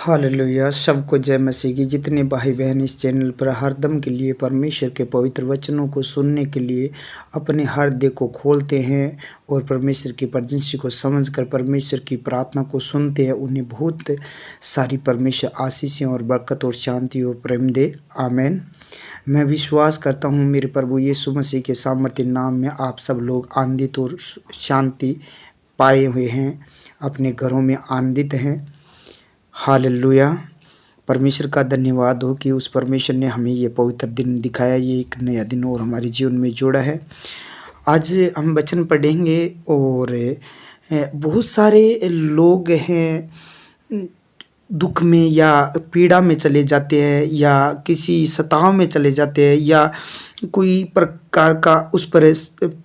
Hallelujah. सबको जय मसीह की। जितने भाई बहन इस चैनल पर हरदम के लिए परमेश्वर के पवित्र वचनों को सुनने के लिए अपने हृदय को खोलते हैं और परमेश्वर की प्रशंसा को समझकर परमेश्वर की प्रार्थना को सुनते हैं, उन्हें बहुत सारी परमेश्वर आशीषें और बरकत और शांति और प्रेम दे। आमीन। मैं विश्वास करता हूँ मेरे प्रभु यीशु मसीह के सामर्थ्य नाम में आप सब लोग आनंदित और शांति पाए हुए हैं, अपने घरों में आनंदित हैं। हालेलुया। परमेश्वर का धन्यवाद हो कि उस परमेश्वर ने हमें ये पवित्र दिन दिखाया, ये एक नया दिन और हमारे जीवन में जोड़ा है। आज हम वचन पढ़ेंगे और बहुत सारे लोग हैं दुख में या पीड़ा में चले जाते हैं या किसी सताव में चले जाते हैं या कोई प्रकार का उस पर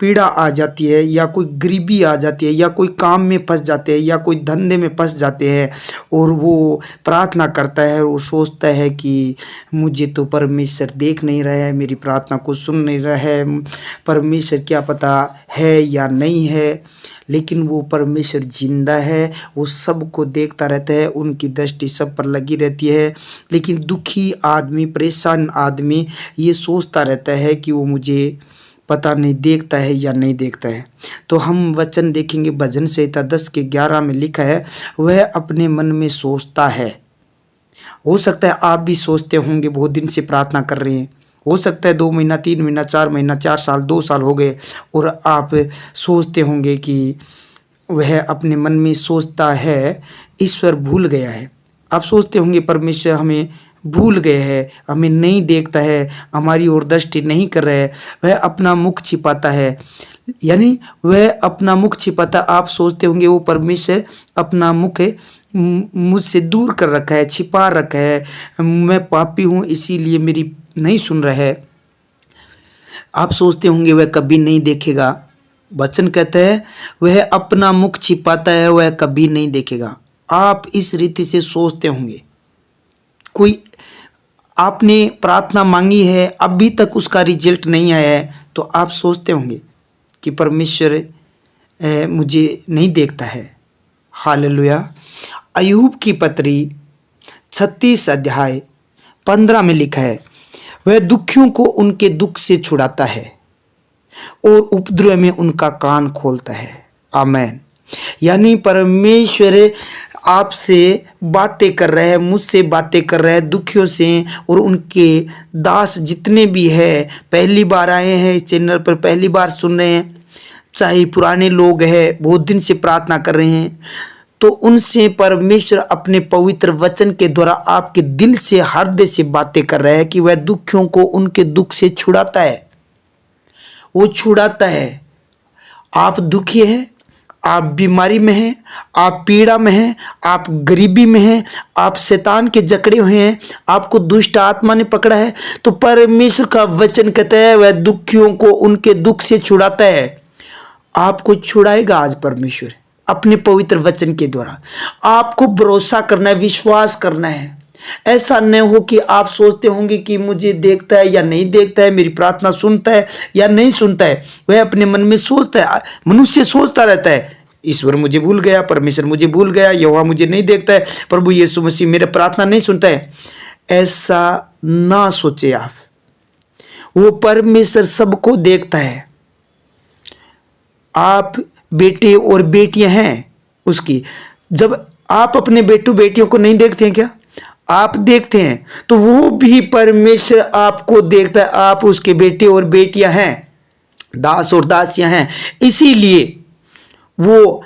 पीड़ा आ जाती है या कोई गरीबी आ जाती है या कोई काम में फंस जाते हैं या कोई धंधे में फंस जाते हैं और वो प्रार्थना करता है और वो सोचता है कि मुझे तो परमेश्वर देख नहीं रहा है, मेरी प्रार्थना को सुन नहीं रहा है, परमेश्वर क्या पता है या नहीं है। लेकिन वो परमेश्वर जिंदा है, वो सबको देखता रहता है, उनकी दृष्टि सब पर लगी रहती है। लेकिन दुखी आदमी, परेशान आदमी ये सोचता रहता है कि वो मुझे पता नहीं देखता है या नहीं देखता है। तो हम वचन देखेंगे, भजन संहिता 10:11 में लिखा है, वह अपने मन में सोचता है। हो सकता है आप भी सोचते होंगे, बहुत दिन से प्रार्थना कर रहे हैं, हो सकता है 2 महीना, 3 महीना, 4 महीना, 4 साल, 2 साल हो गए और आप सोचते होंगे कि वह अपने मन में सोचता है ईश्वर भूल गया है। आप सोचते होंगे परमेश्वर हमें भूल गए है, हमें नहीं देखता है, हमारी ओर दृष्टि नहीं कर रहा है, वह अपना मुख छिपाता है। यानी वह अपना मुख छिपाता, आप सोचते होंगे वो परमेश्वर अपना मुख मुझसे दूर कर रखा है, छिपा रखा है, मैं पापी हूँ इसीलिए मेरी नहीं सुन रहा है। आप सोचते होंगे वह कभी नहीं देखेगा। वचन कहता है वह अपना मुख छिपाता है, वह कभी नहीं देखेगा। आप इस रीति से सोचते होंगे। कोई आपने प्रार्थना मांगी है, अभी तक उसका रिजल्ट नहीं आया है, तो आप सोचते होंगे कि परमेश्वर मुझे नहीं देखता है। हालेलुया। अय्यूब की पत्री 36 अध्याय 15 में लिखा है, वह दुखियों को उनके दुख से छुड़ाता है और उपद्रव में उनका कान खोलता है। आमीन। यानी परमेश्वर आपसे बातें कर रहे हैं, मुझसे बातें कर रहे हैं, दुखियों से। और उनके दास जितने भी हैं, पहली बार आए हैं इस चैनल पर, पहली बार सुन रहे हैं, चाहे पुराने लोग हैं, बहुत दिन से प्रार्थना कर रहे हैं, तो उनसे परमेश्वर अपने पवित्र वचन के द्वारा आपके दिल से, हृदय से बातें कर रहे हैं कि वह दुखियों को उनके दुख से छुड़ाता है। वो छुड़ाता है। आप दुखी हैं, आप बीमारी में हैं, आप पीड़ा में हैं, आप गरीबी में हैं, आप शैतान के जकड़े हुए हैं, आपको दुष्ट आत्मा ने पकड़ा है, तो परमेश्वर का वचन कहता है वह दुखियों को उनके दुख से छुड़ाता है। आपको छुड़ाएगा आज परमेश्वर अपने पवित्र वचन के द्वारा। आपको भरोसा करना है, विश्वास करना है। ऐसा न हो कि आप सोचते होंगे कि मुझे देखता है या नहीं देखता है, मेरी प्रार्थना सुनता है या नहीं सुनता है। वह अपने मन में सोचता है, मनुष्य सोचता रहता है, ईश्वर मुझे भूल गया, परमेश्वर मुझे भूल गया, यहोवा मुझे नहीं देखता है, प्रभु यीशु मसीह मेरे प्रार्थना नहीं सुनता है। ऐसा ना सोचे आप। वो परमेश्वर सबको देखता है। आप बेटे और बेटियां हैं उसकी। जब आप अपने बेटों बेटियों को नहीं देखते हैं क्या? आप देखते हैं, तो वो भी परमेश्वर आपको देखता है। आप उसके बेटे और बेटियां हैं, दास और दासियां हैं। इसीलिए वो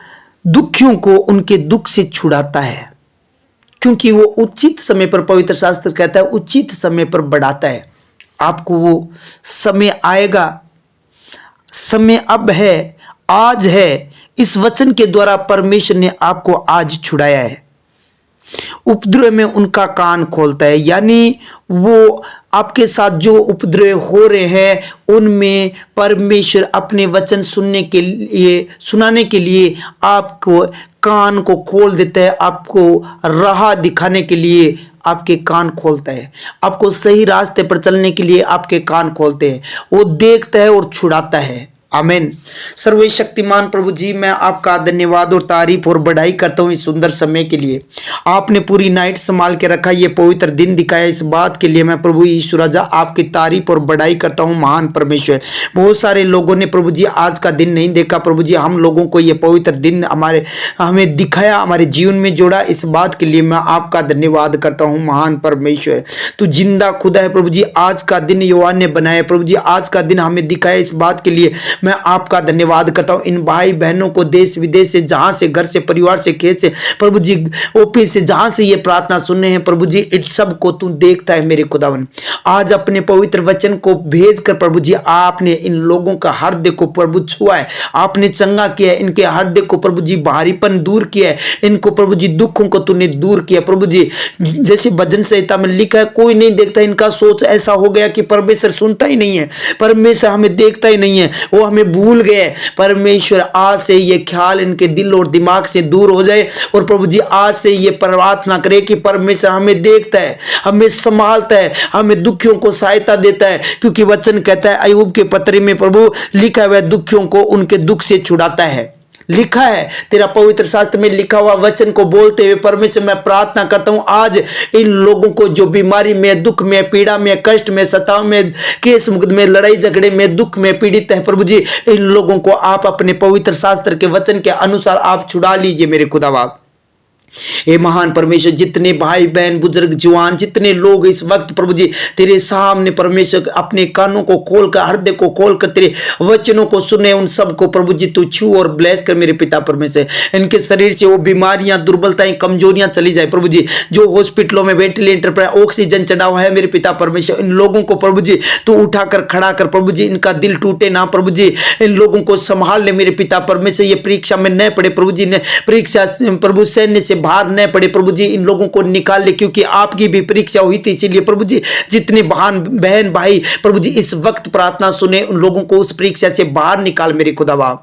दुखियों को उनके दुख से छुड़ाता है, क्योंकि वो उचित समय पर, पवित्र शास्त्र कहता है उचित समय पर बढ़ाता है। आपको वो समय आएगा, समय अब है, आज है। इस वचन के द्वारा परमेश्वर ने आपको आज छुड़ाया है। उपद्रव में उनका कान खोलता है, यानी वो आपके साथ जो उपद्रव हो रहे हैं उनमें परमेश्वर अपने वचन सुनने के लिए, सुनाने के लिए आपको कान को खोल देता है। आपको राह दिखाने के लिए आपके कान खोलता है, आपको सही रास्ते पर चलने के लिए आपके कान खोलते हैं। वो देखता है और छुड़ाता है। आमीन। सर्वशक्तिमान प्रभु जी, मैं आपका धन्यवाद और तारीफ और बढ़ाई करता हूँ इस सुंदर समय के लिए। आपने पूरी नाइट संभाल के रखा, ये पवित्र दिन दिखाया, इस बात के लिए मैं प्रभु यीशु राजा आपकी तारीफ और बढ़ाई करता हूँ। महान परमेश्वर, बहुत सारे लोगों ने प्रभु जी आज का दिन नहीं देखा प्रभु जी, हम लोगों को ये पवित्र दिन हमें दिखाया, हमारे जीवन में जोड़ा, इस बात के लिए मैं आपका धन्यवाद करता हूँ। महान परमेश्वर, तू जिंदा खुदा है प्रभु जी। आज का दिन यहोवा ने बनाया प्रभु जी, आज का दिन हमें दिखाया, इस बात के लिए मैं आपका धन्यवाद करता हूं। इन भाई बहनों को देश विदेश से, जहां से, घर से, परिवार से, खेत से प्रभु जी, ऑफिस से, जहां से ये प्रार्थना सुनने हैं प्रभु जी, इन सब को तू देखता है मेरे खुदावन। आज अपने पवित्र वचन को भेज कर प्रभु जी आपने इन लोगों का हृदय को प्रभु छुआ है, आपने चंगा किया है, इनके हृदय को प्रभु जी भारीपन दूर किया है, इनको प्रभु जी दुखों को तूने दूर किया प्रभु जी। जैसे भजन संहिता में लिखा है, कोई नहीं देखता, इनका सोच ऐसा हो गया कि परमेश्वर सुनता ही नहीं है, परमेश्वर हमें देखता ही नहीं है, वो हमें भूल गए। परमेश्वर आज से ये ख्याल इनके दिल और दिमाग से दूर हो जाए और प्रभु जी आज से ये प्रार्थना करे कि परमेश्वर हमें देखता है, हमें संभालता है, हमें दुखियों को सहायता देता है, क्योंकि वचन कहता है अय्यूब के पत्री में प्रभु लिखा हुआ दुखियों को उनके दुख से छुड़ाता है। लिखा है तेरा पवित्र शास्त्र में लिखा हुआ वचन को बोलते हुए परमेश्वर मैं प्रार्थना करता हूं, आज इन लोगों को जो बीमारी में, दुख में, पीड़ा में, कष्ट में, सताव में, केस में, लड़ाई झगड़े में, दुख में पीड़ित है प्रभु जी, इन लोगों को आप अपने पवित्र शास्त्र के वचन के अनुसार आप छुड़ा लीजिए मेरे खुदावा। हे महान परमेश्वर, जितने भाई बहन, बुजुर्ग, जवान, जितने लोग इस वक्त प्रभु जी तेरे सामने परमेश्वर अपने कानों को खोलकर, हृदय को खोलकर तेरे वचनों को सुने, उन सबको प्रभु जी तू छू और ब्लेस कर मेरे पिता परमेश्वर। इनके शरीर से वो बीमारियां, दुर्बलताएं, कमजोरियां चली जाए प्रभु जी। जो हॉस्पिटलों में वेंटिलेटर पर ऑक्सीजन चढ़ा हुआ है मेरे पिता परमेश्वर, इन लोगों को प्रभु जी तू उठाकर खड़ा कर प्रभु जी, इनका दिल टूटे ना प्रभु जी, इन लोगों को संभाल ले मेरे पिता परमेश्वर। ये परीक्षा में न पड़े प्रभु जी, ने परीक्षा प्रभु सैन्य से बाहर न पड़े प्रभु जी, इन लोगों को निकाल ले, क्योंकि आपकी भी परीक्षा हुई थी, इसीलिए प्रभु जी जितने बहन भाई प्रभु जी इस वक्त प्रार्थना सुने, उन लोगों को उस परीक्षा से बाहर निकाल मेरे खुदावा।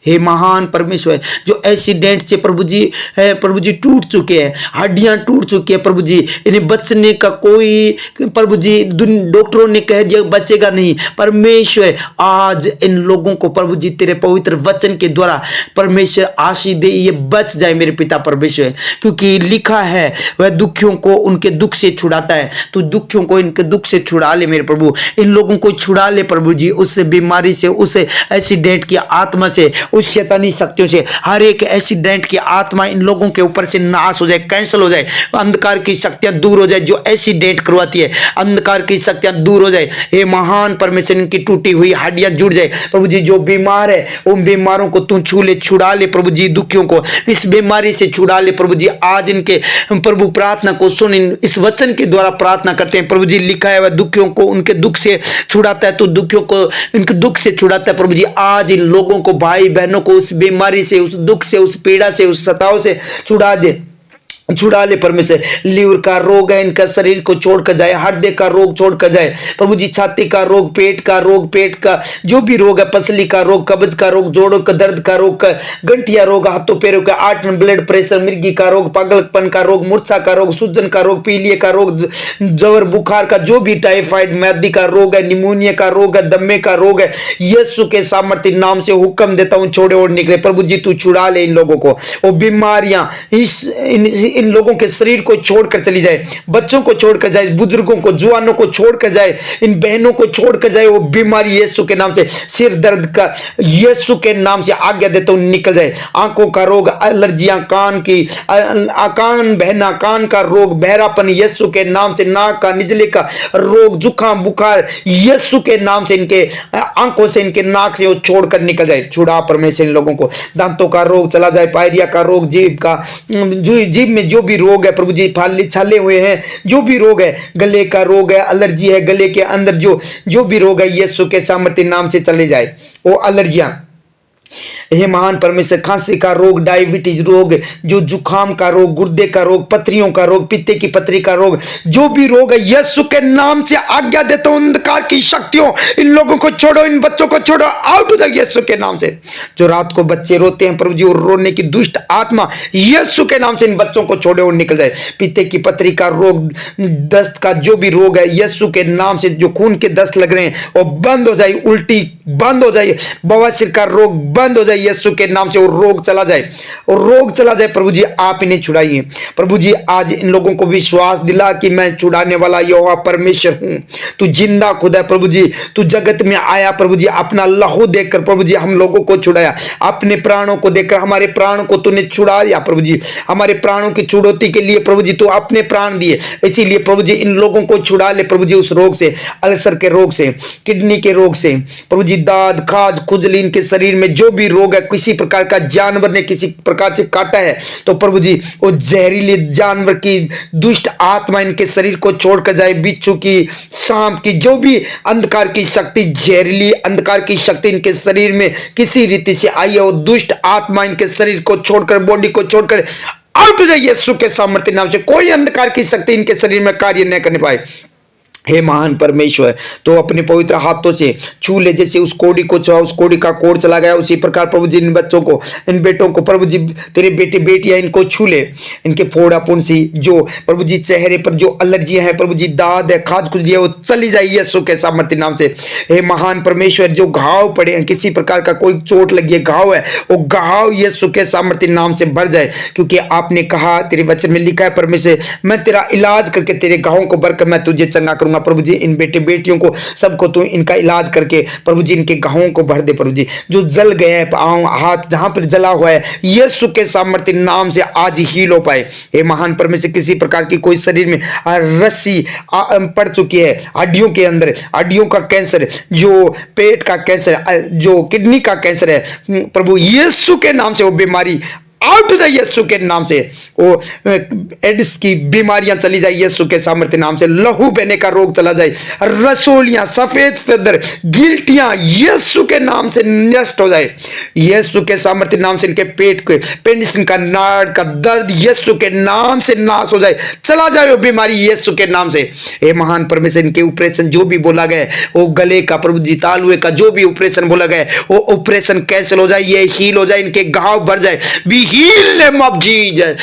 हे महान परमेश्वर, जो एक्सीडेंट से प्रभु जी टूट चुके हैं, हड्डियां टूट चुकी है प्रभु जी, इन्हें बचने का कोई प्रभु जी डॉक्टरों ने कह दिया बचेगा नहीं। परमेश्वर आज इन लोगों को प्रभु जी तेरे पवित्र वचन के द्वारा परमेश्वर आशीष दे, ये बच जाए मेरे पिता परमेश्वर, क्योंकि लिखा है वह दुखियों को उनके दुख से छुड़ाता है। तो दुखियों को इनके दुख से छुड़ा ले मेरे प्रभु, इन लोगों को छुड़ा ले प्रभु जी, उस बीमारी से, उस एक्सीडेंट की आत्मा से, उस शैतानी शक्तियों से। हर एक एक्सीडेंट की आत्मा इन लोगों के ऊपर से नाश हो जाए, कैंसिल हो जाए, अंधकार की शक्तियां दूर हो जाए, जो एक्सीडेंट करवाती है अंधकार की शक्तियां दूर हो जाए। हे महान परमेश्वर, इनकी टूटी हुई हड्डियां जुड़ जाए प्रभु जी। जो बीमार है उन बीमारों को तू छू ले, छुड़ा ले प्रभु जी, दुखियों को इस बीमारी से छुड़ा ले प्रभु जी। आज इनके प्रभु प्रार्थना को सुन, इस वचन के द्वारा प्रार्थना करते हैं प्रभु जी। लिखा है वह दुखियों को उनके दुख से छुड़ाता है, तो दुखियों को इनके दुख से छुड़ाता है प्रभु जी। आज इन लोगों को, भाई बहनों को उस बीमारी से, उस दुख से, उस पीड़ा से, उस सताव से छुड़ा ले परमेश्वर। लीवर का रोग है, इनका शरीर को छोड़कर जाए, हृदय का रोग छोड़कर जाए प्रभु जी, छाती का रोग, पेट का रोग, पेट का जो भी रोग है, पसली का रोग, कब्ज का रोग, जोड़ों का दर्द का रोग, गंठिया रोग, हाथों पैरों का आठन, ब्लड प्रेशर, मिर्गी का रोग, पागलपन का रोग, मूर्छा का रोग, सूजन का रोग, पीलिए का रोग, जवर बुखार का जो भी, टाइफाइड, मैदी का रोग है, निमोनिया का रोग है, दमे का रोग है, यीशु के सामर्थ्य नाम से हुक्म देता हूं, छोड़े और निकले प्रभु जी। तू छुड़ा ले इन लोगों को, वो बीमारियां इन लोगों के शरीर को छोड़कर चली जाए, बच्चों को छोड़कर जाए, बुजुर्गों को, जवानों को छोड़कर जाए, इन बहनों को छोड़कर जाए। वो बीमारी यीशु के नाम से, सिर दर्द का यीशु के नाम से आज्ञा देता हूं, निकल जाए। आंखों का रोग, एलर्जियां, कान की कान बहना, कान का रोग, बहरापन यीशु के नाम से, नाक का, निजले का रोग, जुकाम, बुखार यीशु के नाम से, इनके आंखों से, इनके नाक से वो छोड़कर निकल जाए। छुड़ा परमेश्वर इन लोगों को। दांतों का रोग चला जाए, पायरिया का रोग, जीभ में जो भी रोग है प्रभु जी, फाले छाले हुए हैं, जो भी रोग है, गले का रोग है, एलर्जी है, गले के अंदर जो भी रोग है, यीशु के सामर्थ्य नाम से चले जाए। वो एलर्जियां हे महान परमेश्वर, खांसी का रोग, डायबिटीज रोग, जो जुकाम का रोग, गुर्दे का रोग, पथरियों का रोग, पित्ते की पथरी का रोग, जो भी रोग है, यीशु के नाम से आज्ञा देता हूं, अंधकार की शक्तियों, इन लोगों को छोड़ो, इन बच्चों को छोड़ो, आउट हो जाए यीशु के नाम से। जो रात को बच्चे रोते हैं प्रभु जी, और रोने की दुष्ट आत्मा यीशु के नाम से इन बच्चों को छोड़े और निकल जाए। पित्ते की पथरी का रोग, दस्त का जो भी रोग है, यीशु के नाम से जो खून के दस्त लग रहे हैं वो बंद हो जाए, उल्टी बंद हो जाए, बवासीर का रोग बंद हो जाए यीशु के नाम से, वो रोग चला जाए, और रोग चला जाए। प्रभु जी आप इन्हें छुड़ाइए प्रभु जी। आज इन लोगों को विश्वास दिला कि मैं छुड़ाने वाला यहोवा परमेश्वर हूं। तू जिंदा खुदा है प्रभु जी, तू जगत में आया प्रभु जी, अपना लहू देकर प्रभु जी हम लोगों को छुड़ाया, अपने प्राणों को देकर हमारे प्राण को तूने छुड़ा दिया प्रभु जी। हमारे प्राणों की छुड़ौती के लिए प्रभु जी तू अपने प्राण दिए, इसीलिए प्रभु जी इन लोगों को छुड़ा ले प्रभु जी, उस रोग से, अल्सर के रोग से, किडनी के रोग से प्रभु जी, दाद खाज खुजली, इनके शरीर में जो भी रोग है, किसी प्रकार का जानवर ने किसी प्रकार से काटा है तो प्रभु जी वो जहरीले जानवर की दुष्ट आत्मा इनके शरीर को छोड़कर जाए। बिच्छू की, सांप की, जो भी अंधकार की शक्ति, जहरीली अंधकार की शक्ति इनके शरीर में किसी रीति से आई है, वो दुष्ट आत्मा इनके शरीर को छोड़कर, बॉडी को छोड़कर आउट हो जाए यीशु के सामर्थ्य नाम से। कोई अंधकार की शक्ति इनके शरीर में कार्य न करने पाए। हे महान परमेश्वर, तो अपने पवित्र हाथों से छू ले, जैसे उस कोड़ी को छुआ, उस कोड़ी का कोड़ चला गया, उसी प्रकार प्रभु जी इन बच्चों को, इन बेटों को प्रभु जी, तेरे बेटे बेटियां, इनको छू ले, इनके फोड़ा पुंसी, जो प्रभु जी चेहरे पर जो एलर्जियां हैं प्रभु जी, दाद है, खाज खुजली है, वो चली जाए यीशु के सामर्थ्य नाम से। हे महान परमेश्वर, जो घाव पड़े हैं, किसी प्रकार का कोई चोट लगी है, घाव है, वो घाव यीशु के सामर्थ्य नाम से भर जाए, क्योंकि आपने कहा, तेरे वचन में लिखा है परमेश्वर, मैं तेरा इलाज करके तेरे घावों को भरकर मैं तुझे चंगा करूंगा। प्रभु जी इन बेटे बेटियों को सबको तू इनका इलाज करके प्रभु जी इनके घावों को भर दे प्रभु जी। जो जल गए हैं पांव हाथ, जहां पर जला हुआ है, यीशु के सामर्थ्य नाम से आज हील हो पाए। हे महान परमेश्वर, किसी प्रकार की कोई शरीर में रस्सी पड़ चुकी है, हड्डियों के अंदर, हड्डियों का कैंसर, जो पेट का कैंसर, जो किडनी का कैंसर है प्रभु, यीशु के नाम से वो बीमारी आउट हो जाए यीशु के नाम से। वो एड्स की बीमारियां चली जाए यीशु के सामर्थ्य नाम से। लहू बहने का रोग चला जाए, रसोलियां, सफेद फेदर, गिल्टियां यीशु के नाम से नष्ट हो जाए यीशु के सामर्थ्य नाम से। इनके पेट के पेनिसिलिन का, नाड़ का दर्द यीशु के नाम से नाश हो जाए, चला जाए वो बीमारी यीशु के नाम से। हे महान परमेश्वर, इनके ऑपरेशन जो भी बोला गया, वो गले का प्रभु जी, तालुए का जो भी ऑपरेशन बोला गया, वो ऑपरेशन कैंसिल हो जाए, ये हील हो जाए, इनके घाव भर जाए,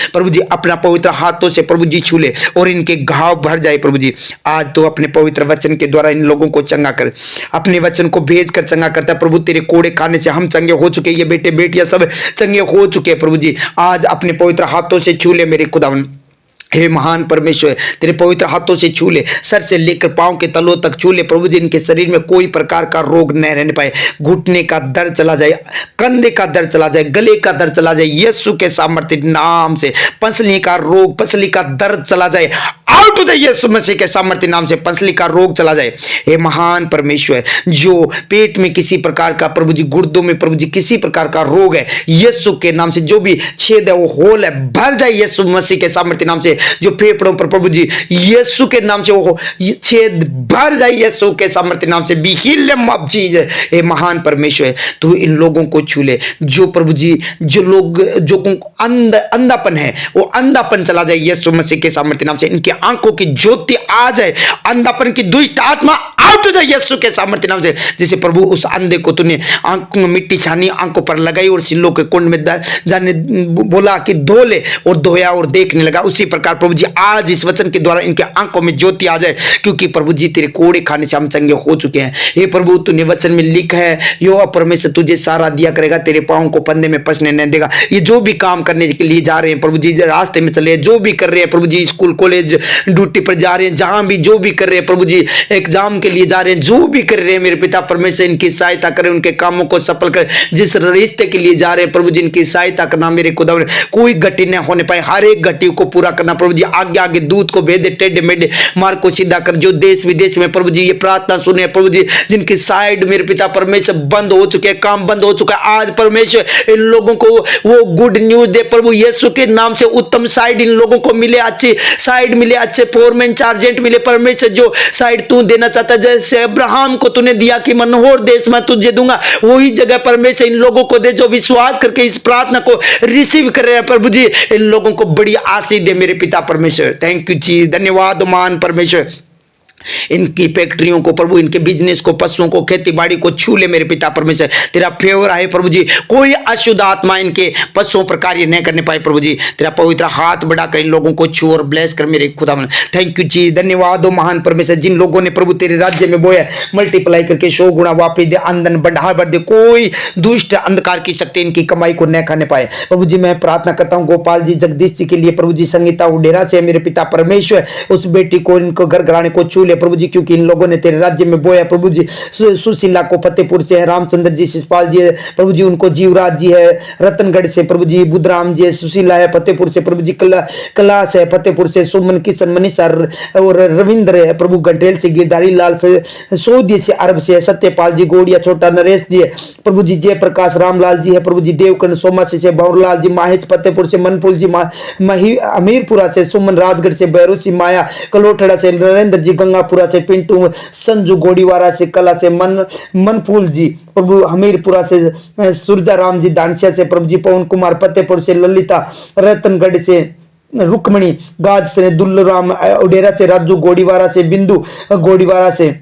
प्रभु जी अपना पवित्र हाथों से प्रभु जी छू ले और इनके घाव भर जाए प्रभु जी। आज तो अपने पवित्र वचन के द्वारा इन लोगों को चंगा कर, अपने वचन को भेज कर चंगा करता है प्रभु। तेरे कोड़े खाने से हम चंगे हो चुके, ये बेटे बेटियां सब चंगे हो चुके हैं प्रभु जी। आज अपने पवित्र हाथों से छू ले मेरे खुदावन। हे महान परमेश्वर, तेरे पवित्र हाथों से छू ले, सर से लेकर पांव के तलों तक छू ले प्रभु जी। इनके शरीर में कोई प्रकार का रोग न रहने पाए, घुटने का दर्द चला जाए, कंधे का दर्द चला जाए, गले का दर्द चला जाए यीशु के सामर्थ्य नाम से। पसली का रोग, पसली का दर्द चला जाए, आउट हो जाए यीशु मसीह के सामर्थ्य नाम से। पसली का रोग चला जाए। हे महान परमेश्वर, जो पेट में किसी प्रकार का प्रभु जी, गुर्दों में प्रभु जी किसी प्रकार का रोग है, यीशु के नाम से जो भी छेद है, वो होल है, भर जाए यीशु मसीह के सामर्थ्य नाम से। जो फेफड़ों पर प्रभु जी यीशु के नाम से वो छेद भर जाए यीशु के सामर्थ्य नाम से। Be healed of Jesus. हे महान परमेश्वर, तू इन लोगों को छू ले, जो प्रभु जी, जो लोग, जो अंधापन है, वो अंधापन चला जाए यीशु मसीह के सामर्थ्य नाम से। इनके आंखों की ज्योति आ जाए, अंधापन की दुष्ट आत्मा आउट हो जाए यीशु के सामर्थ्य नाम से। जैसे प्रभु उस अंधे को तूने आंखों में मिट्टी छानी, आंखों पर लगाई और सिल्लों के कुंड में जाने बोला कि धो ले, और धोया और देखने लगा। उसी प्रकार प्रभु जी आज इस वचन के द्वारा इनके आंखों में ज्योति आ जाए, क्योंकि प्रभु जी तेरे कोड़े खाने से हम चंगे हो चुके हैं। हे प्रभु, तूने वचन में लिखा है, यहोवा परमेश्वर तुझे सारा दिया करेगा, तेरे पांव को पन्ने में पसने नहीं देगा। ये जो भी काम करने के लिए जा रहे हैं प्रभु जी, रास्ते में चले, जो भी कर रहे हैं प्रभु जी, स्कूल कॉलेज ड्यूटी पर जा रहे हैं, जहां भी जो भी कर रहे हैं प्रभु जी, एग्जाम के लिए जा रहे हैं, जो भी कर रहे हैं मेरे पिता परमेश्वर, इनकी सहायता करें, उनके कामों को सफल कर। जिस रिश्ते के लिए जा रहे हैं प्रभु जी, इनकी सहायता करना मेरे खुदा। कोई गति न होने पाए, हर एक गति को पूरा करना प्रभु जी। आगे आगे दूत को भेदे, टेढ़े मेढ़े मार्ग को सीधा कर। जो देश विदेश में प्रभु जी ये प्रार्थना सुने प्रभु जी, जिनकी साइड मेरे पिता परमेश्वर बंद हो चुके हैं, काम बंद हो चुका है, आज परमेश्वर इन लोगों को वो गुड न्यूज दे प्रभु, यीशु के नाम से उत्तम साइड इन लोगों को मिले, अच्छी साइड मिले, अच्छे फोरमैन चार्जेंट मिले परमेश्वर, जो साइड तू देना चाहता है, जैसे अब्राहम को तूने दिया कि मनोहर देश में तुझे दूंगा, वही जगह परमेश्वर इन लोगों को दे जो विश्वास करके इस प्रार्थना को रिसीव कर रहे हैं। प्रभु जी इन लोगों को बड़ी आशीष दे मेरे पिता परमेश्वर। थैंक यू जी, धन्यवाद महान परमेश्वर। इनकी फैक्ट्रियों को प्रभु, इनके बिजनेस को, पशुओं को, खेती बाड़ी को छू ले मेरे पिता परमेश्वर। तेरा फेवर आए प्रभु जी, कोई अशुद्ध आत्मा इनके पशुओं पर कार्य नहीं करने पाए प्रभु जी। तेरा पवित्र हाथ बढ़ाकर इन लोगों को छू और ब्लेस कर मेरे खुदा। थैंक यू जी, धन्यवाद हो महान परमेश्वर। जिन लोगों ने प्रभु तेरे राज्य में बोया, मल्टीप्लाई करके 100 गुना वापस दे, आमदन बढ़ा दे। कोई दुष्ट अंधकार की शक्ति इनकी कमाई को न खाने पाए प्रभु जी। मैं प्रार्थना करता हूँ गोपाल जी, जगदीश जी के लिए प्रभु जी। संगीता उडेरा से मेरे पिता परमेश्वर, उस बेटी को, इनको घर घराने को छू ले प्रभु जी, क्योंकि इन लोगों ने तेरे राज्य में बोया प्रभु जी। सुशीला को फतेहपुर से है, रामचंद्र जी शिषपाल जी है प्रभु जी, उनको जीवराज जी है रतनगढ़ से प्रभु जी, बुधराम जी है, सुशीला है फतेहपुर से प्रभु जी, कलाश है फतेहपुर से, सुमन किशन मनीषा और रविंद्र है प्रभु गंटेल से, गिरधारी लाल से सऊदी से, अरब से, सत्यपाल जी गोड़िया, छोटा नरेश जी है प्रभु जी, जयप्रकाश रामलाल जी है प्रभु जी, देवकर्ण सोमासी से, भंवरलाल जी, माहेश फतेहपुर से, मनफूल जी हमीरपुरा से, सुमन राजगढ़ से, बैरू जी, माया कलोठड़ा से, नरेंद्र जी गंगापुरा से, पिंटू संजू गोड़ीवारा से, कला से, मनफूल जी प्रभु हमीरपुरा से, सुरजा राम जी दानसिया से प्रभु जी, पवन कुमार फतेहपुर से, ललिता रतनगढ़ से, रुक्मणी गाज से, दुल्लूराम उडेरा से, राजू गोड़ीवारा से, बिंदु गोड़ीवारा से,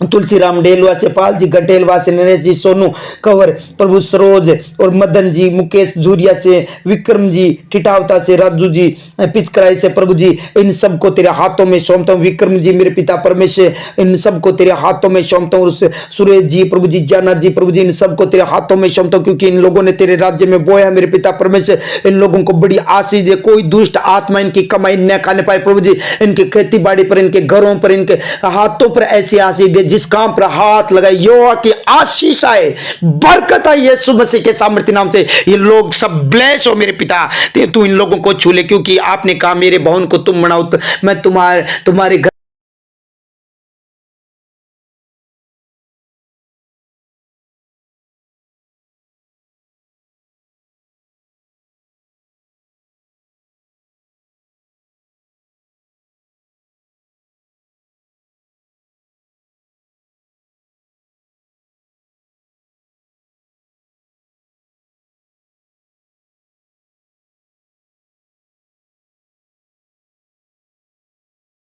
तुलसीराम डेलवा से, पाल जी गटेलवा से, नरेश जी सोनू कंवर प्रभु, सरोज और मदन जी, मुकेश झूरिया से, विक्रम जी टिटावता से, राजू जी पिचकराई से प्रभु जी, इन सबको तेरे हाथों में सौंपता हूँ। विक्रम जी मेरे पिता परमेश्वर, इन सबको तेरे हाथों में सौंपता हूँ। सुरेश जी प्रभु जी, जाना जी प्रभु जी, इन सबको तेरे हाथों में सौंपता हूँ, क्योंकि इन लोगों ने तेरे राज्य में बोया मेरे पिता परमेश्वर। इन लोगों को बड़ी आशीष दे, कोई दुष्ट आत्मा इनकी कमाई न खाने पाए प्रभु जी। इनकी खेती बाड़ी पर, इनके घरों पर, इनके हाथों पर ऐसी आशीष दे, जिस काम पर हाथ लगाए यहोवा की आशीष आए, बरकत आए यीशु मसीह के सामर्थ्य नाम से। ये लोग सब ब्लेस हो मेरे पिता, तू इन लोगों को छू ले, क्योंकि आपने कहा मेरे भवन को तुम बनाओ तो मैं तुम्हारे घर